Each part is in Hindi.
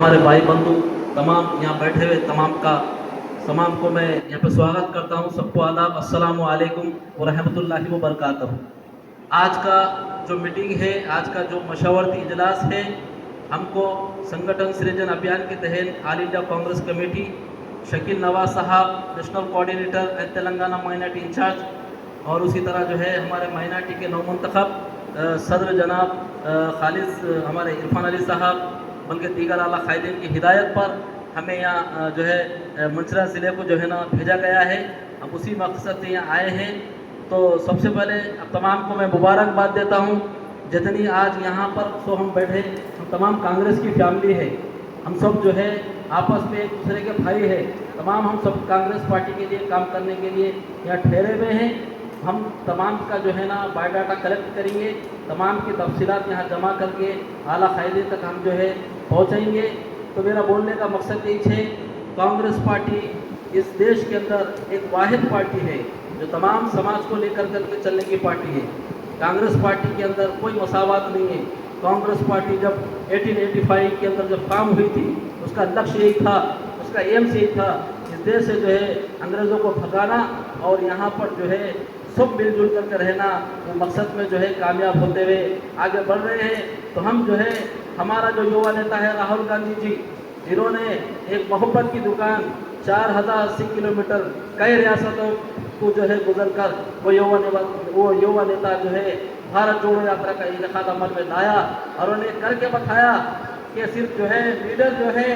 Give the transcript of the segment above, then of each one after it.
हमारे भाई बंधु तमाम यहाँ बैठे हुए तमाम को मैं यहाँ पे स्वागत करता हूँ। सबको आदाब, अस्सलामु अलैकुम व रहमतुल्लाहि व बरकातहू। आज का जो मीटिंग है, आज का जो मशवरती इजलास है, हमको संगठन सृजन अभियान के तहत all India Congress committee Shakeel Nawaz साहब, national coordinator and Telangana minority incharge, और उसी तरह जो है हमारे माइनॉरिटी के नौमुंतखब सदर जनाब खालिद हमारे इरफान अली साहब बल्कि दीगर आला कायदीन की हिदायत पर हमें यहाँ जो है मंचरा ज़िले को जो है ना भेजा गया है। हम उसी मकसद से यहाँ आए हैं। तो सबसे पहले अब तमाम को मैं मुबारकबाद देता हूँ। जितनी आज यहाँ पर सो हम बैठे, हम तमाम कांग्रेस की फैमिली है। हम सब जो है आपस में एक दूसरे के भाई है। तमाम हम सब कांग्रेस पार्टी के लिए काम करने के लिए यहाँ ठहरे हुए हैं। हम तमाम का जो है ना बायोडाटा कलेक्ट करेंगे, तमाम की तफसीलात यहाँ जमा करके आला कायदे तक हम जो है पहुँचाएंगे। तो मेरा बोलने का मकसद यही है, कांग्रेस पार्टी इस देश के अंदर एक वाहिद पार्टी है जो तमाम समाज को लेकर करके चलने की पार्टी है। कांग्रेस पार्टी के अंदर कोई मसावत नहीं है। कांग्रेस पार्टी जब 1885 के अंदर जब काम हुई थी, उसका लक्ष्य यही था, उसका एम यही था, इस देश से जो है अंग्रेज़ों को भगाना और यहाँ पर जो है सब मिलजुल करके रहना, वो मकसद में जो है कामयाब होते हुए आगे बढ़ रहे हैं। तो हम जो है हमारा जो युवा नेता है राहुल गांधी जी, जिन्होंने एक मोहब्बत की दुकान 4080 किलोमीटर कई रियासतों को जो है गुजर कर वो युवा नेता जो है भारत जोड़ो यात्रा का इनेकाद अमल में लाया और उन्हें करके बताया कि सिर्फ जो है लीडर जो है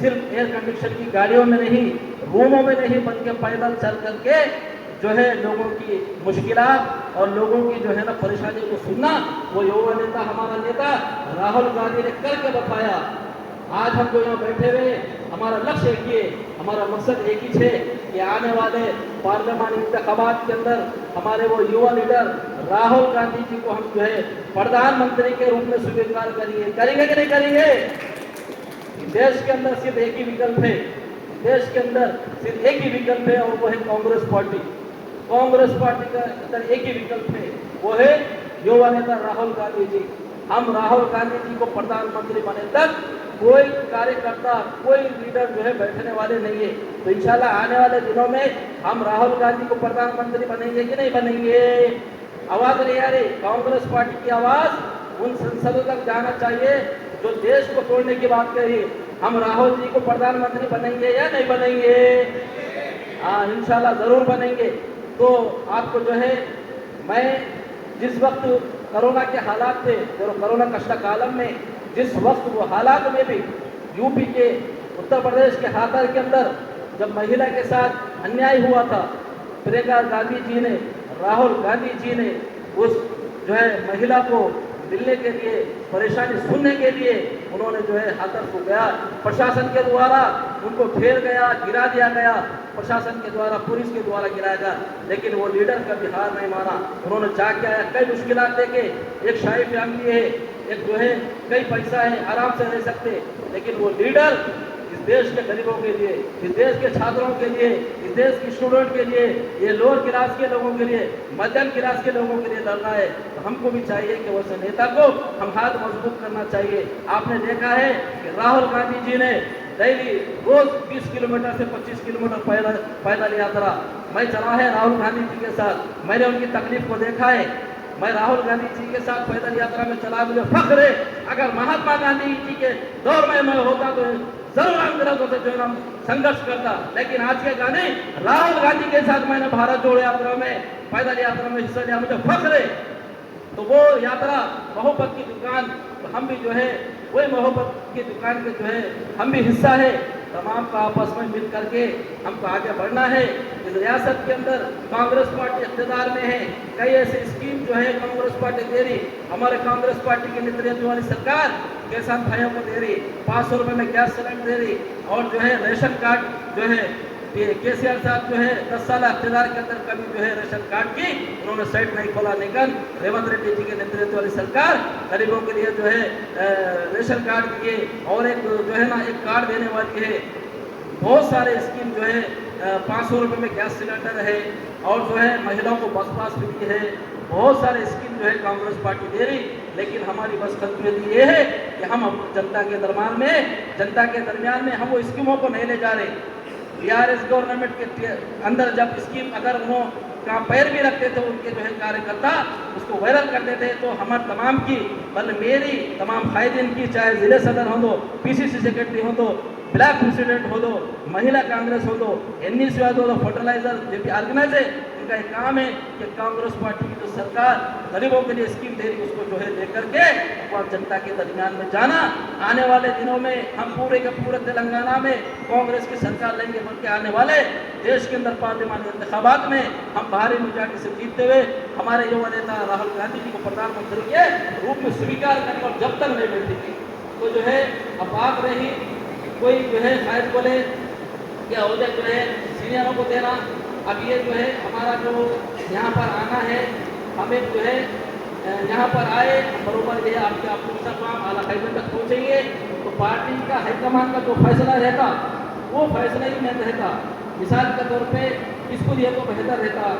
सिर्फ एयर कंडीशन की गाड़ियों में नहीं, रूमों में नहीं, बल्कि पैदल चल करके जो है लोगों की मुश्किलात और लोगों की जो है ना परेशानी को सुनना, वो युवा नेता हमारा नेता राहुल गांधी ने करके बताया। आज हम जो यहाँ बैठे हुए, हमारा लक्ष्य एक ही है, हमारा मकसद एक ही है कि आने वाले पार्लियामानी इंतखाबात के अंदर हमारे वो युवा लीडर राहुल गांधी जी को हम जो है प्रधानमंत्री के रूप में स्वीकार करेंगे कि नहीं करेंगे। देश के अंदर सिर्फ एक ही विकल्प है, देश के अंदर सिर्फ एक ही विकल्प है और वो है कांग्रेस पार्टी। कांग्रेस पार्टी का अंदर एक ही विकल्प है, वो है युवा नेता राहुल गांधी जी। हम राहुल गांधी जी को प्रधानमंत्री बने तक कोई कार्यकर्ता, कोई लीडर जो है बैठने वाले नहीं है। तो इंशाल्लाह आने वाले दिनों में हम राहुल गांधी को प्रधानमंत्री बनेंगे कि नहीं बनेंगे। आवाज नहीं आ रही, कांग्रेस पार्टी की आवाज उन संसदों तक जाना चाहिए जो देश को तोड़ने की बात करी। हम राहुल जी को प्रधानमंत्री बनेंगे या नहीं बनेंगे? हाँ, इंशाल्लाह जरूर बनेंगे। तो आपको जो है मैं जिस वक्त कोरोना के हालात थे, जो कोरोना कष्ट कालम में जिस वक्त वो हालात में भी यूपी के उत्तर प्रदेश के हाथर के अंदर जब महिला के साथ अन्याय हुआ था, प्रियंका गांधी जी ने, राहुल गांधी जी ने उस जो है महिला को मिलने के लिए, परेशानी सुनने के लिए उन्होंने जो है हाथर को गया, प्रशासन के द्वारा उनको घेर गया, गिरा दिया गया, प्रशासन के द्वारा, पुलिस के द्वारा गिराया गया, लेकिन वो लीडर कभी हार नहीं माना। उन्होंने जाके आया, कई मुश्किलात देखे, एक शाही फैमिली है, एक जो है कई पैसा है, आराम से रह सकते, लेकिन वो लीडर इस देश के गरीबों के लिए, इस देश के छात्रों के लिए, इस देश के स्टूडेंट के लिए, ये लोअर क्लास के लोगों के लिए, मध्यम क्लास के लोगों के लिए लड़ रहा है। तो हमको भी चाहिए कि वैसे नेता को हम हाथ मजबूत करना चाहिए। आपने देखा है कि राहुल गांधी जी ने डेली रोज 20 किलोमीटर से 25 किलोमीटर पैदल यात्रा मैं चला है राहुल गांधी जी के साथ। मैंने उनकी तकलीफ को देखा है। मैं राहुल गांधी जी के साथ पैदल यात्रा में चला, मुझे फख्र है। अगर महात्मा गांधी जी के दौर में मैं होता तो जरूर अंग्रेजों से जो है संघर्ष करता, लेकिन आज के गाने राहुल गांधी के साथ मैंने भारत जोड़ो यात्रा में, पैदल यात्रा में हिस्सा लिया, मुझे फख्र है। तो वो यात्रा मोहब्बत की दुकान, तो हम भी जो है वही मोहब्बत की दुकान के जो है हम भी हिस्सा है। तमाम का आपस में मिल करके हमको आगे बढ़ना है। इस रियासत के अंदर कांग्रेस पार्टी इख्तियार में है, कई ऐसे स्कीम जो है कांग्रेस पार्टी दे रही, हमारे कांग्रेस पार्टी के नेतृत्व वाली सरकार किसान भाइयों को दे रही, 500 रुपये में गैस सिलेंडर दे रही, और जो है रेशन कार्ड जो है केसीआर साहब जो है 10 साल इख्तियार के अंदर कभी जो है रेशन कार्ड की उन्होंने साइट नहीं खोला, लेकिन रेवंत रेड्डी जी के नेतृत्व वाली सरकार गरीबों के लिए जो है रेशन कार्ड दिए, और एक जो है ना एक कार्ड देने वाली है। बहुत सारे स्कीम जो है 500 रुपये में गैस सिलेंडर है, और जो है महिलाओं को बस पास फ्री है। बहुत सारे स्कीम जो है कांग्रेस पार्टी दे रही। लेकिन हमारी बदकिस्मती ये है कि हम जनता के दरमियान में हम वो स्कीमों को नहीं ले जा रहे। बीआरएस गवर्नमेंट के अंदर जब स्कीम अगर उन्होंने का पैर भी रखते थे उनके जो है कार्यकर्ता उसको वायरल करते थे, तो हमारे तमाम की मतलब मेरी तमाम कायदीन की, चाहे जिले सदर हो दो, पीसीसी सेक्रेटरी हो दो, ब्लॉक प्रेसिडेंट हो दो, महिला कांग्रेस हो दो, एनईसी हो दो, फर्टिलाइजर जो भी ऑर्गेनाइज है, उनका एक काम है कि कांग्रेस पार्टी की जो सरकार गरीबों के लिए स्कीम दे रही उसको जो है लेकर के और जनता के दरमियान में जाना। आने वाले दिनों में हम पूरे के पूरे तेलंगाना में कांग्रेस की सरकार लेंगे, बल्कि आने वाले देश के अंदर पार्लियामानी इंतखाबात में हम भारी मेजॉरिटी से जीतते हुए हमारे युवा नेता राहुल गांधी जी को प्रधानमंत्री के रूप में स्वीकार करने और जब तक नहीं मिलती थी तो जो है अब बात रही कोई जो है शायद बोले क्या हो जाए जो है सीनियरों को देना। अब ये जो है हमारा जो यहाँ पर आना है, हमें जो है यहाँ पर आए बरोबर ये आपके आप आला कायदे तक पहुँचेंगे तो पार्टी का हाईकमान का जो फैसला रहता वो फैसला ही नहीं रहता। मिसाल के तौर पे किसको दिया तो बेहतर रहता,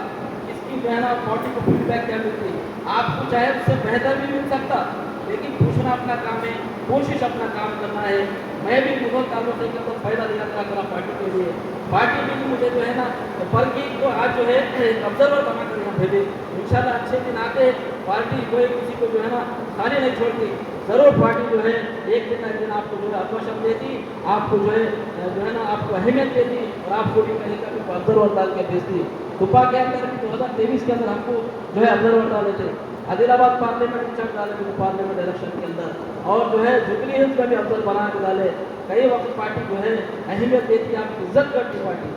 इसकी जो है ना पार्टी को फीडबैक क्या मिलती, आपको चाहे उससे बेहतर भी मिल सकता, लेकिन पूछना अपना काम है, कोशिश अपना काम करना है। मैं भी बहुत कामों से तो फायदा यात्रा करा पार्टी के लिए, पार्टी में भी मुझे जो है ना पर की को आज जो है ऑब्जर्वर बनाकर यहाँ भेजे। इंशाल्लाह अच्छे दिन आते पार्टी कोई किसी को जो है ना खाली नहीं छोड़ती, जरूर पार्टी जो है एक दिन आपको जो है आश्वासन देती, आपको जो है ना आपको अहमियत देती और आपको भी कहीं का भी ऑब्जर्वर डाल के भेजती। दुपा के अंदर भी 2023 के अंदर हमको जो है ऑब्जर्वर डाले थे, आदिलाबाद पार्लियामेंट इंचार्ज डाले थे पार्लियामेंट इलेक्शन के अंदर, और जो है जुबली हिल्स का भी अफसर बना के डाले। कई वक्त पार्टी जो है अहमियत देती, आपकी इज्जत करती पार्टी।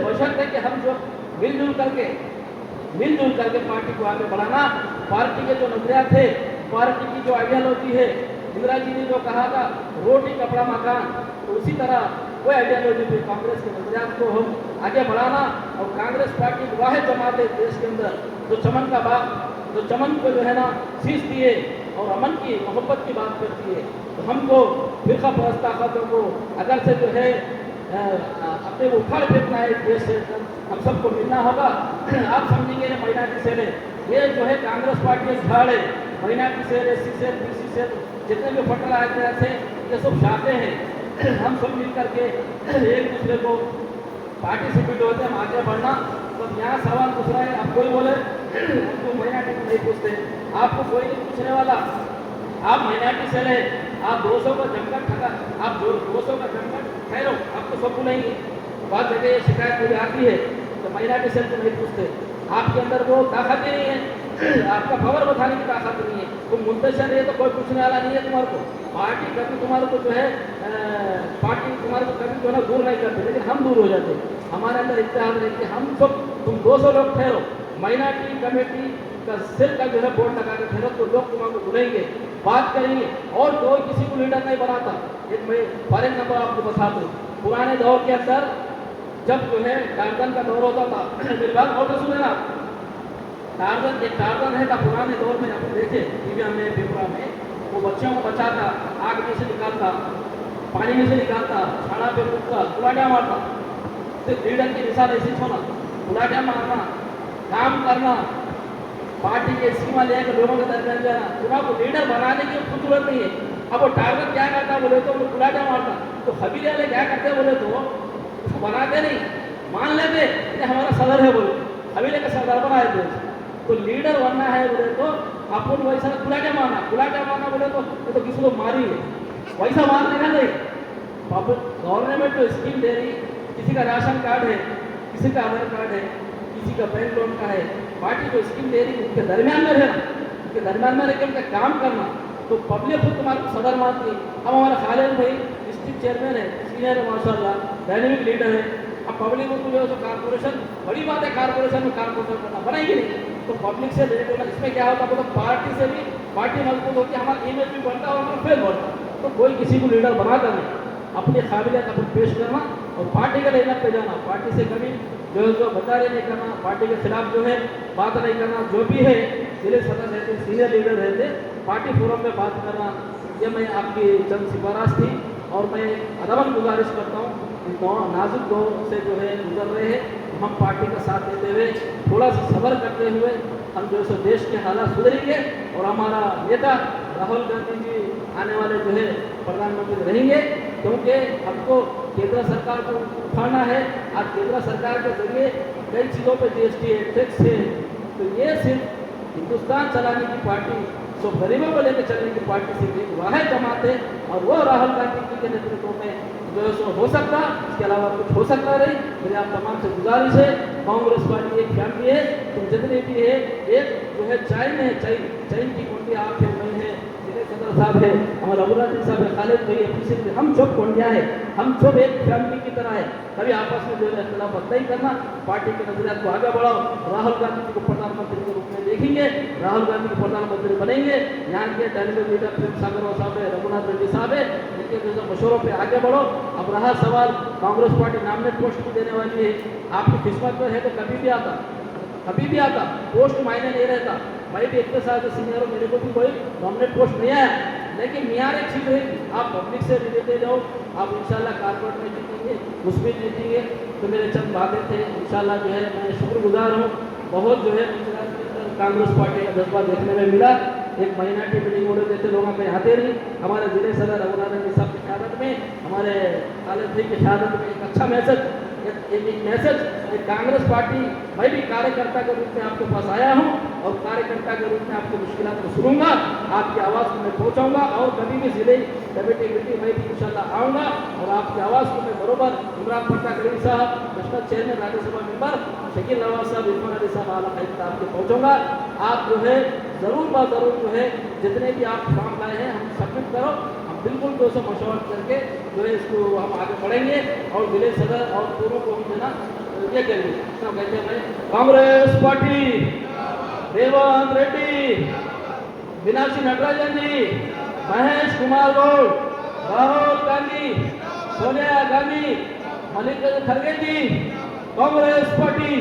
बशर्ते कि हम जो मिलजुल करके पार्टी को आगे बढ़ाना, पार्टी के जो नजरियात थे, पार्टी की जो आइडियालॉजी है, इंदिरा जी ने जो कहा था रोटी कपड़ा मकान, तो उसी तरह वो आइडियालॉजी पे कांग्रेस के नजरियात को हम आगे बढ़ाना। और कांग्रेस पार्टी वाहिद जमात है देश के अंदर जो चमन का बाग, जो चमन को जो है ना शीश दिए और अमन की मोहब्बत की बात करती है, तो हमको फिरका परस्त ताकतों को अगर से जो है अपने उखाड़ फेंकना है देश से, हम सबको मिलना होगा। आप समझेंगे माइनॉरिटी सेल है, ये जो है कांग्रेस पार्टी एक झाड़ है, minority cell, SC cell, BC cell, जितने भी फर्टिलाइजर थे ये सब शाखे हैं। हम सब मिल करके एक दूसरे को पार्टिसिपेट होते हैं, हम आगे बढ़ना। तो यहाँ सवाल दूसरा है, आप कोई बोले उनको माइनॉरिटी को नहीं पूछते, आपको कोई नहीं पूछने वाला, आप माइनॉरिटी सेल है, आप 200 का जमकर ठगा, आप 200 का जमकर ठहरो, आपको सब बुलाएंगे। बहुत जगह ये शिकायत मुझे आती है तो माइनॉरिटी सेल को नहीं पूछते, आपके अंदर वो ताकत ही नहीं है, आपका खबर बताने की ताकत नहीं है, तुम मुंतशिर है तो कोई पूछने वाला नहीं है तुम्हारे को। पार्टी कभी तुम्हारे को जो है पार्टी तुम्हारे को कभी जो है दूर नहीं करते, लेकिन हम दूर हो जाते। हमारे अंदर इत्तेहाद रहती है, हम सब तुम 200 लोग ठहरो, माइनॉरिटी कमेटी का सिर का जो है बोर्ड लगा के ठहरो, तो लोग तुम्हारे को बुलाएंगे, बात करेंगे, और कोई किसी को लीडर नहीं बनाता। एक मैं फॉर एग्जाम्पल आपको बता दूँ, पुराने दौर के अंदर जब जो है टार्जन का दौर होता था, मेरी बात और सुने ना, टार्जन एक टार्जन है था पुराने दौर में, आप देखे टीवी में पेपरा में, वो बच्चों को बचाता, आग में से निकालता, पानी में से निकालता, छाड़ा पे कूदता, उलाटिया मारता। तो लीडर की मिसाल ऐसी होना, उलाटिया मारना, काम करना, पार्टी के सीमा लेकर लोगों के दरमियान जाना, तुम्हारा लीडर बनाने की कुछ जरूरत नहीं है। अब वो टारगेट क्या करता बोले तो उलाटिया मारता, तो कबीले वाले क्या करते बोले तो उसको बनाते नहीं, मान लेते ये हमारा सदर है बोले, कबीले का सरदार बनाए थे। तो लीडर बनना है बोले तो अपन वैसा गुलाटिया मारना बोले तो किसी को मारी है, वैसा मारने का नहीं। गवर्नमेंट जो स्कीम दे रही, किसी का राशन कार्ड है, किसी का आधार कार्ड है, किसी का बैंक लोन का है, पार्टी जो स्कीम दे रही उनके दरमियान में रहना, उनके दरमियान में रहकर उनका काम करना, तो पब्लिक खुद तुम्हारे को सदर मानती है। अब हमारा खालिद भाई डिस्ट्रिक्ट चेयरमैन है, सीनियर है माशाल्लाह, डायनेमिक लीडर है। अब पब्लिक को जो कारपोरेशन, बड़ी बात है कारपोरेशन में कारपोरेशन करना, बनाएंगे नहीं तो पब्लिक से लेने को इसमें क्या होता है, तो पार्टी से भी पार्टी मजबूत होती है, हमारा इमेज भी बढ़ता है और हमारा फेल बढ़ता है। तो कोई किसी को लीडर बनाता नहीं, अपनी काबिलियत अपन पेश करना और पार्टी के लाइनअप पे जाना, पार्टी से कभी जो बचारे नहीं करना, पार्टी के खिलाफ जो है बात नहीं करना, जो भी है जिले सदस्य रहते, सीनियर लीडर रहते, पार्टी फोरम में बात करना। ये मैं आपकी चंद सिफारिश थी और मैं अदबन गुजारिश करता हूँ, नाजुक दौर से जो है गुजर रहे हैं, हम पार्टी का साथ देते हुए थोड़ा सा सब्र करते हुए हम जो है देश के हालात सुधरेंगे और हमारा नेता राहुल गांधी जी आने वाले जो है प्रधानमंत्री रहेंगे, क्योंकि हमको केंद्र सरकार को उठाना है। आज केंद्र सरकार के जरिए कई चीज़ों पे जीएसटी है, टैक्स है, तो ये सिर्फ हिंदुस्तान चलाने की पार्टी, सो गरीबों को लेकर चलने की पार्टी सिर्फ एक वाहिद जमात है, और वो राहुल गांधी जी के नेतृत्व में जो है सो हो सकता, इसके अलावा कुछ हो सकता नहीं। मेरी आप तमाम से गुजारिश है, कांग्रेस पार्टी एक फैमिली है, तुम जितने भी है, एक जो है चैन की कुंडी आप है, मैं है, सदर साहब है, हमारे अबुराजी साहब है, खालिद भाई है, हम सब कुंडिया है, हम सब एक फैमिली की तरह है। कभी आपस में जो है इख्तिलाफ मत नहीं करना, पार्टी के नजरियात को आगे बढ़ाओ। राहुल गांधी जी को प्रधानमंत्री के रूप में देखेंगे, राहुल गांधी को प्रधानमंत्री बनेंगे। यहाँ के डायनेमिक लीडर प्रेम सागर साहब है, रघुनाथ रेड्डी साहब है, इनके जैसे मशवरों पर आगे बढ़ो। अब रहा सवाल, कांग्रेस पार्टी नॉमिनेट पोस्ट भी देने वाली है, आपकी किस्मत में है तो कभी भी आता, पोस्ट मायने नहीं रहता। भाई भी इतने साल से सीनियर हो, मेरे को भी कोई नॉमिनेट पोस्ट नहीं आया, लेकिन मियार एक चीज़ है, आप पब्लिक से रिलेटेड हो, आप इंशाल्लाह कारपोरेट में जीतेंगे, उसमें जीतेंगे। तो मेरे चंद बातें थे, इंशाल्लाह जो है मैं शुक्रगुजार हूँ। बहुत जो है कांग्रेस पार्टी का जज्बा देखने में मिला। एक माइनॉरिटी मीटिंग ऑर्डर देते लोगों को आते नहीं, हमारे जिले सदर रघुनाथ रेड्डी साहब की क़यादत में, हमारे खालिद भाई की क़यादत में एक अच्छा मैसेज, एक कांग्रेस पार्टी, मैं भी कार्यकर्ता के रूप में आपके पास आया हूं, और कार्यकर्ता के रूप में आपकी मुश्किलात को सुनूंगा, आपकी आवाज़ को मैं पहुंचाऊंगा, और कभी भी जिले कमेटी मीटिंग में भी इंशाल्लाह आऊँगा, और आपकी आवाज़ को मैं बरोबर इमरान पट्टा करीम साहब, national chairman, Rajya Sabha member Shakeel Nawaz साहब, इरफान अली साहब, आला खैर आपके पहुँचाऊँगा। आप जो है ज़रूर जो है जितने भी आप काम लाए हैं हम सबमिट करो, हम बिल्कुल दोस्तों मशवरा करके जो है इसको हम आगे बढ़ेंगे, और जिले सदर और पूर्व को हम देना ये करेंगे। तो कहते हैं भाई, कांग्रेस पार्टी, रेवंत रेड्डी, मीनाक्षी नटराजन जी, महेश कुमार गौड़, राहुल गांधी, सोनिया गांधी, मल्लिकार्जुन खड़गे जी, कांग्रेस पार्टी।